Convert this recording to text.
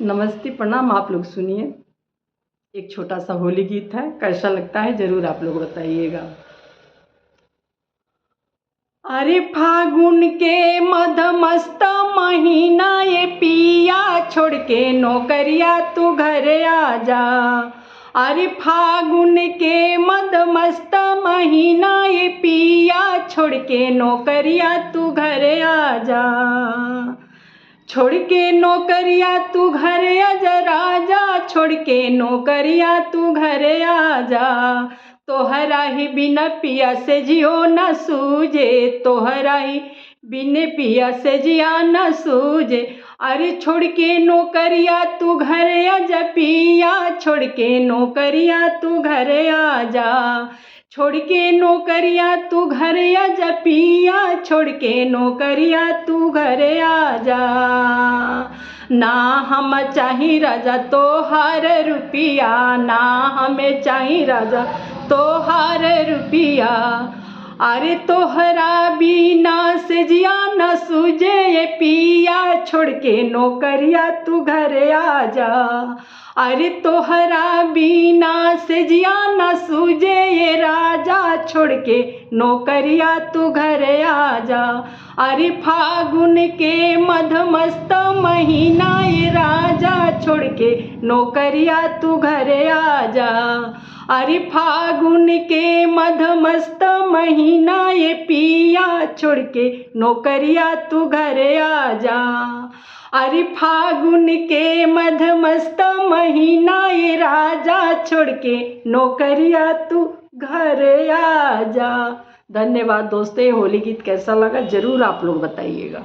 नमस्ते प्रणाम। आप लोग सुनिए, एक छोटा सा होली गीत है, कैसा लगता है ज़रूर आप लोग बताइएगा। अरे फागुन के मधमस्त महीना, ये पिया छोड़ के नौकरिया तू घर आ जा। अरे फागुन के मधमस्त महीना, ये पिया छोड़ के नौकरिया तू घर आ जा। छोड़ के नौकरिया तू घर आजा राजा, छोड़ के नौकरिया तू घर आजा। तोहरा ही बिना पिया से जियो न सूझे, तोहरा ही बिना पिया से जिया न सूझे। अरे छोड़ के नौकरिया तू घर आजा पिया, छोड़ के नौकरिया तू घर आजा। छोड़ के नौकरिया तू घर आजा पिया, छोड़ के नौकरिया तू घर आजा। ना हम चाही राजा तोहार रुपिया, ना हमें चाही राजा तोहार रुपिया। अरे तोहरा बिना से जिया न सूझे ये पिया, छोड़ के नौकरिया तू घर आजा। अरे तोहरा बिना से जिया न सूझे ये राजा, छोड़ के नौकरिया तू घर आजा। अरे फागुन के मधमस्त महीना, ये राजा छोड़ के नौकरिया तू घर आजा। अरे फागुन के मधमस्त महीना, ये पिया छोड़ के नौकरिया तू घर आजा। अरे फागुन के मधमस्त महीना, ये राजा छोड़ के नौकरिया तू घर आजा। धन्यवाद दोस्तों, होली गीत कैसा लगा ज़रूर आप लोग बताइएगा।